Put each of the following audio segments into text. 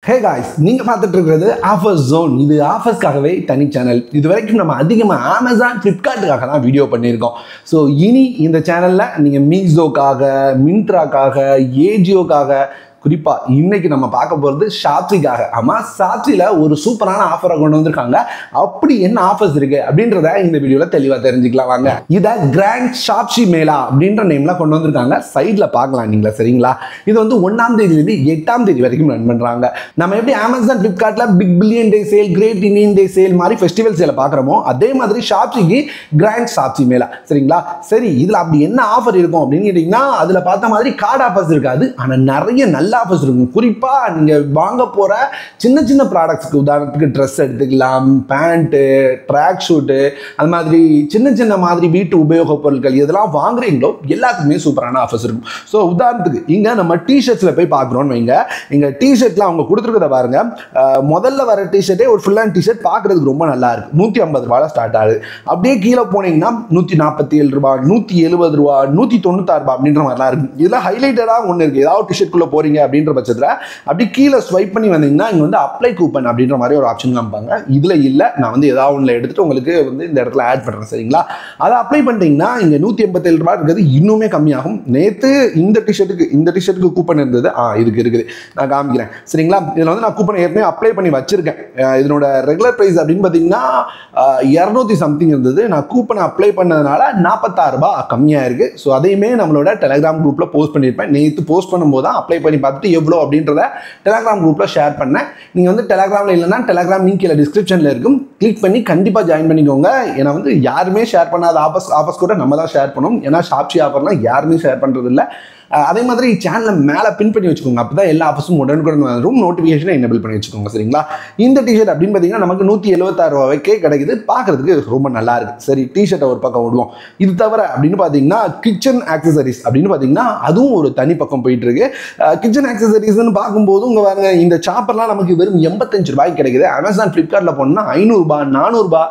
Hey guys, நீங்க பார்த்துட்டு இருக்கிறது ஆஃபர்ஸ் ஜோன். இது ஆஃபர்ஸ்க்காகவே தனி சேனல். இது வரைக்கும் நம்ம அதிகமாக அமேசான் ஃப்ளிப்கார்ட்டுக்காக தான் வீடியோ பண்ணியிருக்கோம். ஸோ இனி இந்த சேனலில் நீங்கள் மீஷோக்காக, மின்ட்ராக்காக, ஏஜியோக்காக, குறிப்பாக இன்னைக்கு நம்ம பார்க்க போகிறது ஷாப்ஸிக்காக. ஆமாம், ஷாப்ஸியில் ஒரு சூப்பரான ஆஃபரை கொண்டு வந்திருக்காங்க. அப்படி என்ன ஆஃபர்ஸ் இருக்குது அப்படின்றத இந்த வீடியோவில் தெளிவாக தெரிஞ்சுக்கலாம் வாங்க. இதை கிராண்ட் ஷாப்ஸி மேளா அப்படின்ற நேமில் கொண்டு வந்திருக்காங்க. சைடில் பார்க்கலாம் நீங்களா, சரிங்களா? இது வந்து 1ஆம் தேதியிலிருந்து 8ஆம் தேதி வரைக்கும் ரன் பண்ணுறாங்க. நம்ம எப்படி அமேசான் ஃப்ளிப்கார்ட்டில் Big Billion Day sale, great Indian day sale மாதிரி ஃபெஸ்டிவல் சேலை பார்க்குறோமோ, அதே மாதிரி ஷாப்ஸிக்கு கிராண்ட் ஷாப்ஸி மேளா, சரிங்களா? சரி, இதில் அப்படி என்ன ஆஃபர் இருக்கும் அப்படின்னு கேட்டிங்கன்னா, அதில் பார்த்த மாதிரி கார்டு ஆஃபர்ஸ் இருக்காது, ஆனால் நிறைய நல்ல ஆஃபர்ஸ் இருக்கும். குறிப்பாக நீங்கள் வாங்க போகிற சின்ன சின்ன ப்ராடக்ட்ஸ்க்கு, உதாரணத்துக்கு ட்ரெஸ் எடுத்துக்கலாம், பேண்ட்டு, ட்ராக் ஷூட்டு, அது மாதிரி சின்ன சின்ன மாதிரி வீட்டு உபயோகப் பொருட்கள் எதெல்லாம் வாங்குறீங்களோ எல்லாத்துக்குமே சூப்பரான ஆஃபர்ஸ் இருக்கும். ஸோ உதாரணத்துக்கு இங்கே நம்ம டிஷர்ட்ஸில் போய் பார்க்குறோன்னு வைங்க. இங்கே டிஷர்ட்டில் அவங்க கொடுத்துருக்கத பாருங்க. முதல்ல வர டிஷர்ட்டே ஒரு ஃபுல் ஹேண்ட் டிஷர்ட் பார்க்குறதுக்கு ரொம்ப நல்லா இருக்கு. 150 ரூபாயில் ஸ்டார்ட் ஆகுது. அப்படியே கீழே போனீங்கன்னா 147 ரூபா, 170 ரூபா, 196 ரூபா அப்படின்ற மாதிரிலாம் இருக்கு. இதில் ஹைலைட்டடாக ஒன்று இருக்குது. ஏதாவது டிஷர்ட்குள்ளே போறீங்க அப்படின்ற பட்சத்தில் அப்படி கீழே ஸ்வைப் பண்ணி வந்தீங்கன்னா இங்கே வந்து அப்ளை கூப்பன் அப்படின்ற மாதிரி ஒரு ஆப்ஷன் காமிப்பாங்க. இதில் இல்லை, நான் வந்து ஏதாவது ஒன்றில் எடுத்துட்டு உங்களுக்கு வந்து இந்த இடத்துல ஆட் பண்ணுறேன், சரிங்களா? அதை அப்ளை பண்ணிட்டீங்கன்னா இங்கே 187 ரூபா இருக்கிறது இன்னுமே கம்மியாகும். நேற்று இந்த டிஷர்ட்டுக்கு கூப்பன் இருந்தது, இதுக்கு இருக்குது, நான் காமிக்கிறேன், சரிங்களா? இதில் வந்து நான் கூப்பன் ஏற்கனவே அப்ளை பண்ணி வச்சிருக்கேன். இதனோட ரெகுலர் ப்ரைஸ் அப்படின்னு பார்த்தீங்கன்னா 200 சம்திங் இருந்தது. நான் கூப்பனை அப்ளை பண்ணதுனால 46 ரூபா கம்மியாக இருக்குது. ஸோ அதையுமே நம்மளோட டெலிகிராம் குரூப்பில் போஸ்ட் பண்ணியிருப்பேன். நேற்று போஸ்ட் பண்ணும்போது தான் அப்ளை பண்ணி பார்த்துட்டு எவ்வளோ அப்படின்றத டெலிகிராம் குரூப்பில் ஷேர் பண்ணேன். நீங்கள் வந்து டெலிகிராமில் இல்லைன்னா டெலிகிராம் லிங்க் கீழே டிஸ்கிரிப்ஷனில் இருக்கும், கிளிக் பண்ணி கண்டிப்பாக ஜாயின் பண்ணிக்கோங்க. ஏன்னா வந்து யாருமே ஷேர் பண்ணாத ஆஃபர்ஸ் கூட நம்ம தான் ஷேர் பண்ணணும். ஏன்னா ஷாப்ஸி ஆஃபர்லாம் யாருமே ஷேர் பண்ணுறது இல்லை. அதே மாதிரி சேனலை மேலே பின் பண்ணி வச்சுக்கோங்க. அப்போ தான் எல்லா ஆஃபர்ஸும் உடனுக்குடன் வரும். நோட்டிஃபிகேஷனை எனேபிள் பண்ணி வச்சுக்கோங்க, சரிங்களா? இந்த டிஷர்ட் அப்படின்னு பார்த்தீங்கன்னா நமக்கு 176 ரூபாய்க்கே கிடைக்குது. பார்க்குறதுக்கு ரொம்ப நல்லா இருக்குது. சரி, டிஷர்ட்டை ஒரு பக்கம் விடுவோம். இது தவிர அப்படின்னு பார்த்தீங்கன்னா கிச்சன் ஆக்சசரிஸ் அப்படின்னு பார்த்தீங்கன்னா அதுவும் ஒரு தனி பக்கம் போயிட்டு இருக்கு. கிச்சன் ஆக்சசரிஸ்ன்னு பார்க்கும்போது உங்கள் பாருங்க, இந்த சாப்பர்லாம் நமக்கு வெறும் 85 ரூபாய்க்கு கிடைக்குது. அமேசான் ஃப்ளிப்கார்ட்டில் போனோம்னா 500 ரூபா, 400 ரூபா,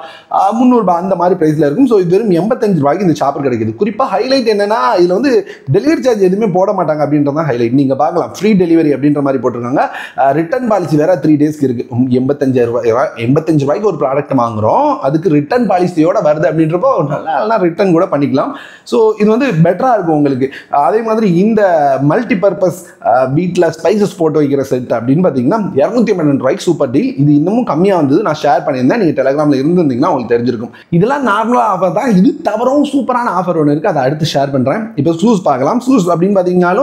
300 ரூபா அந்த மாதிரி ப்ரைஸில் இருக்கும். ஸோ இது வெறும் 85 ரூபாய்க்கு இந்த சாப்பர் கிடைக்குது. குறிப்பாக ஹைலைட் என்னன்னா, இதில் வந்து டெலிவரி சார்ஜ் எதுவுமே போட மாட்டாங்க அப்படின்றத ஹைலைட். நீங்க பார்க்கலாம், ஃப்ரீ டெலிவரி அப்படின்ற மாதிரி போட்டிருக்காங்க. ரிட்டர்ன் பாலிசி வேற 3 டேஸ்க்கு இருக்கு. 85 ரூபாய்க்கு ஒரு ப்ராடக்ட் வாங்குறோம், அதுக்கு ரிட்டர்ன் பாலிசியோட வருது அப்படின்றப்போ நல்லா ரிட்டர்ன் கூட பண்ணிக்கலாம். ஸோ இது வந்து பெட்டரா இருக்கும் உங்களுக்கு. அதே மாதிரி இந்த மல்டி பர்பஸ் வீட்டில் ஸ்பைசஸ் போட்டு வைக்கிற செட் அப்படின்னு பார்த்தீங்கன்னா 212 ரூபாய்க்கு சூப்பர் டீல். இது இன்னமும் கம்மியாக வந்தது, நான் ஷேர் பண்ணியிருந்தேன். நீங்கள் டெலிகிராமில் இருந்திருந்தீங்கன்னா உங்களுக்கு தெரிஞ்சிருக்கும். இதெல்லாம் நார்மலாக ஆஃபர் தான். இது தவிரவும் சூப்பரான ஆஃபர் ஒன்று இருக்குது, அதை அடுத்து ஷேர் பண்ணுறேன். இப்போ ஷூஸ் பார்க்கலாம். ஷூஸ் அப்படின்னு பார்த்தீங்கன்னா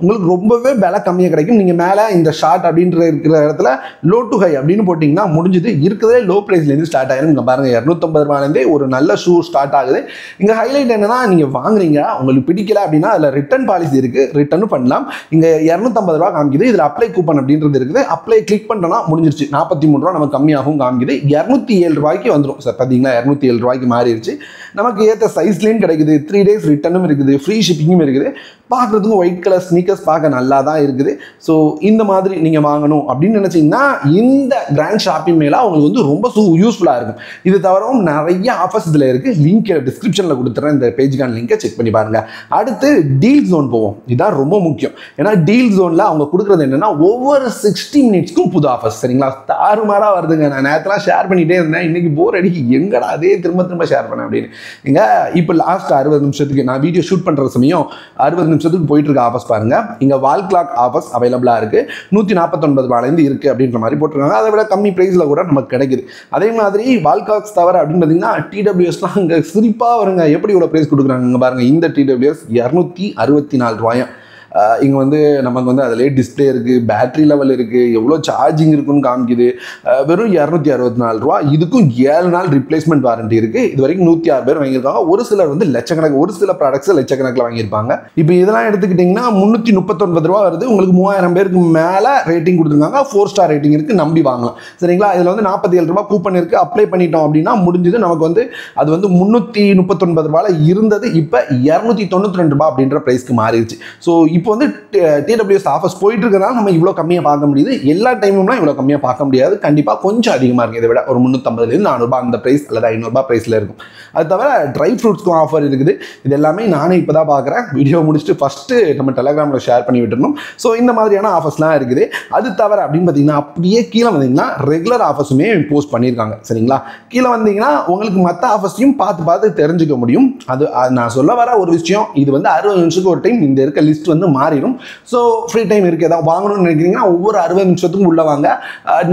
உங்களுக்கு ரொம்பவே விலை கம்மியாக கிடைக்கும். நீங்கள் மேலே இந்த ஷார்ட் அப்படின்ற இருக்கிற இடத்துல லோ டு ஹை அப்படின்னு போட்டிங்கன்னா முடிஞ்சது. இருக்கிறதே லோ ப்ரைஸ்லேருந்து ஸ்டார்ட் ஆகிடும். இங்கே பாருங்கள், 250 ரூபாயிலேருந்தே ஒரு நல்ல ஷூ ஸ்டார்ட் ஆகுது. இங்கே ஹைலைட் என்னன்னா, நீங்கள் வாங்குறீங்க, உங்களுக்கு பிடிக்கல அப்படின்னா அதில் ரிட்டர்ன் பாலிசி இருக்குது, ரிட்டர்னும் பண்ணலாம். இங்கே 250 ரூபா காமிக்குது. இதில் அப்ளை கூப்பன் அப்படின்றது இருக்குது. அப்ளை கிளிக் பண்ணோன்னா முடிஞ்சிருச்சு. 43 ரூபா நமக்கு கம்மியாகவும் காமிக்குது. 207 ரூபாய்க்கு வந்துடும் சார். பார்த்தீங்கன்னா 207 ரூபாய்க்கு மாறிடுச்சு. நமக்கு ஏற்ற சைஸ்லேயும் கிடைக்குது. 3 டேஸ் ரிட்டர்னும் இருக்குது, ஃப்ரீ ஷிப்பிங்கும் இருக்குது. பார்க்குறதுக்கும் ஒயிட் கலர் ஸ்னீக்கர்ஸ் பார்க்க நல்லா தான் இருக்குது. ஸோ இந்த மாதிரி நீங்கள் வாங்கணும் அப்படின்னு நினச்சிங்கன்னா இந்த கிராண்ட் ஷாப்பிங் மேலே உங்களுக்கு வந்து ரொம்ப யூஸ்ஃபுல்லாக இருக்கும். இது தவிரவும் நிறைய ஆஃபர்ஸ் இதில் இருக்குது. லிங்க் டிஸ்கிரிப்ஷனில் கொடுத்துறேன், இந்த பேஜுக்கான லிங்கை செக் பண்ணி பாருங்கள். அடுத்து டீல் ஜோன் போவோம். இதுதான் ரொம்ப முக்கியம். ஏன்னா டீல் ஜோனில் அவங்க கொடுக்குறது என்னென்னா ஒவ்வொரு 60 மினிட்ஸ்க்கும் புது ஆஃபர்ஸ், சரிங்களா? தாறுமாறாக வருதுங்க. நான் நேரத்தெல்லாம் ஷேர் பண்ணிகிட்டே இருந்தேன், இன்றைக்கி போர் அடிக்கி எங்கடா அதே திரும்ப ஷேர் பண்ணேன் அப்படின்னு. இங்கே இப்போ லாஸ்ட் 60 நிமிஷத்துக்கு நான் வீடியோ ஷூட் பண்ணுற சமயம் 60 நிமிஷத்துக்கு போயிட்டு இருக்க ஆஃபர்ஸ் பாருங்க. இங்க வால் கிளாக் ஆஃபர்ஸ் அவைலபிளா இருக்கு. 149 ரூபாயிலிருந்து இருக்கு அப்படின்ற மாதிரி போட்டிருக்காங்க. அதை விட கம்மி பிரைஸ்ல கூட நமக்கு கிடைக்குது. அதே மாதிரி வால் கிளாக்ஸ் தவிர அப்படின்னு பார்த்தீங்கன்னா டிடபிள்யூஎஸ்லாம் இங்க சிரிப்பா வருங்க. எப்படி இவ்வளோ பிரைஸ் கொடுக்குறாங்க பாருங்க. இந்த டிடபிள்யூஎஸ் 264 ரூபாயும். இங்கே வந்து நமக்கு வந்து அதிலே டிஸ்பிளே இருக்குது, பேட்டரி லெவல் இருக்குது, எவ்வளோ சார்ஜிங் இருக்குன்னு காமிக்குது. வெறும் 264 ரூபா. இதுக்கும் 7 நாள் ரிப்ளேஸ்மெண்ட் வாரண்டி இருக்குது. இது வரைக்கும் 106 பேர் வாங்கியிருக்காங்க. ஒரு சிலர் வந்து லட்சக்கணக்கு, ஒரு சில ப்ராடக்ட்ஸ் லட்சக்கணக்கில் வாங்கியிருப்பாங்க. இப்போ இதெல்லாம் எடுத்துக்கிட்டிங்கன்னா 339 ரூபா வருது. உங்களுக்கு 3000 பேருக்கு மேலே ரேட்டிங் கொடுத்துருக்காங்க. 4 ஸ்டார் ரேட்டிங் இருக்குது, நம்பி வாங்கலாம், சரிங்களா? இதில் வந்து 47 ரூபா கூப்பன் இருக்குது. அப்ளை பண்ணிட்டோம் அப்படின்னா முடிஞ்சது. நமக்கு வந்து அது வந்து 339 ரூபாயில் இருந்தது, இப்போ 292 ரூபா அப்படின்ற ப்ரைஸ்க்கு மாறிடுச்சு. ஸோ இப்போ வந்து TWS ஆஃபர்ஸ் போயிட்டு இருக்கிறதால நம்ம இவ்வளோ கம்மியாக பார்க்க முடியுது. எல்லா டைமும்லாம் இவ்வளோ கம்மியாக பார்க்க முடியாது. கண்டிப்பாக கொஞ்சம் அதிகமாக இருக்குது. இதை விட ஒரு 350 400 அந்த ப்ரைஸ் அல்லது 500 ப்ரைஸில் இருக்கும். அது தவிர ட்ரை ஃப்ரூட்ஸ்க்கும் ஆஃபர் இருக்குது. இது எல்லாமே நானே இப்போ தான் பார்க்குறேன். வீடியோ முடிச்சுட்டு ஃபஸ்ட்டு நம்ம டெலகிராமில் ஷேர் பண்ணி விட்டுருந்தோம். ஸோ இந்த மாதிரியான ஆஃபர்ஸ்லாம் இருக்குது. அது தவிர அப்படின்னு பார்த்தீங்கன்னா அப்படியே கீழே வந்தீங்கன்னா ரெகுலர் ஆஃபர்ஸுமே போஸ்ட் பண்ணியிருக்காங்க. சரிங்களா, கீழே வந்தீங்கன்னா உங்களுக்கு மற்ற ஆஃபர்ஸையும் பார்த்து தெரிஞ்சுக்க முடியும். அது நான் சொல்ல வர ஒரு விஷயம், இது வந்து 60 நிமிஷத்துக்கு ஒரு டைம் இந்த இருக்க லிஸ்ட் வந்து மாறிடும். ஸோ ஃப்ரீ டைம் இருக்குது, ஏதாவது வாங்கணும்னு நினைக்கிறீங்கன்னா ஒவ்வொரு 60 நிமிஷத்துக்கும் உள்ள வாங்க.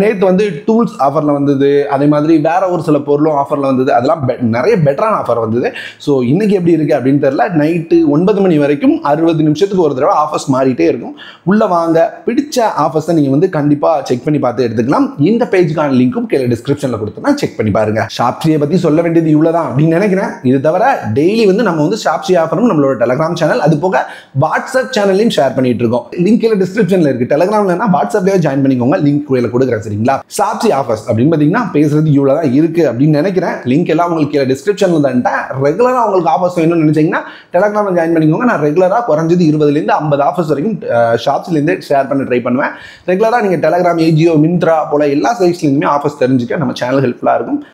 நேற்று வந்து டூல்ஸ் ஆஃபரில் வந்தது, அதே மாதிரி வேற ஒரு சில பொருளும் ஆஃபரில் வந்தது. அதெல்லாம் நிறைய பெட்டரான ஆஃபர் வந்தது. ஸோ இன்னைக்கு எப்படி இருக்குது அப்படின்னு தெரியல. நைட்டு 9 மணி வரைக்கும் 60 நிமிஷத்துக்கு ஒரு தடவை ஆஃபர்ஸ் மாறிட்டே இருக்கும். உள்ள வாங்க, பிடிச்ச ஆஃபர்ஸை நீங்கள் வந்து கண்டிப்பாக செக் பண்ணி பார்த்து எடுத்துக்கலாம். இந்த பேஜுக்கான லிங்க்கும் கீழே டிஸ்கிரிப்ஷனில் கொடுத்தோன்னா செக் பண்ணி பாருங்க. ஷாப்ஸியை பற்றி சொல்ல வேண்டியது இவ்வளோதான் அப்படின்னு நினைக்கிறேன். இது தவிர டெய்லி வந்து நம்ம வந்து ஷாப்ஸி ஆஃபரும் நம்மளோட டெலகிராம் சேனல், அது போக வாட்ஸ்அப் சேனல்லையும் ஷேர் பண்ணிட்டு இருக்கோம். லிங்க் கீழே டிஸ்கிரிப்ஷனில் இருக்குது. டெலகிராம்லனா வாட்ஸ்அப்லேயே ஜாயின் பண்ணிக்கோங்க. லிங்க் கீழே கொடுக்குறேன். சரிங்களா, ஷாப்ஸி ஆஃபர்ஸ் அப்படின்னு பார்த்தீங்கன்னா பேசுறது இவ்வளோ தான் இருக்குது அப்படின்னு நினைக்கிறேன். லிங்க் எல்லாம் உங்களுக்கு கீழே டிஸ்கிரிப்ஷனில் தான். ரெகுலராக உங்களுக்கு ஆஃபர்ஸ் வேணும்னு நினைச்சீங்கன்னா டெலகிராமில் ஜாயின் பண்ணிக்கோங்க. நான் ரெகுலராக குறைஞ்சது 20லேருந்து 50 ஆஃபர்ஸ் வரைக்கும் ஷாப்ஸ்லேருந்து ஷேர் பண்ண ட்ரை பண்ணுவேன். ரெகுலராக நீங்கள் டெலகிராம், ஏஜியோ, மிந்த்ரா போல எல்லா சைட்ஸ்லேருந்துமே ஆஃபர்ஸ் தெரிஞ்சுக்க நம்ம சேனல் ஹெல்ப்ஃபுல்லாக இருக்கும்.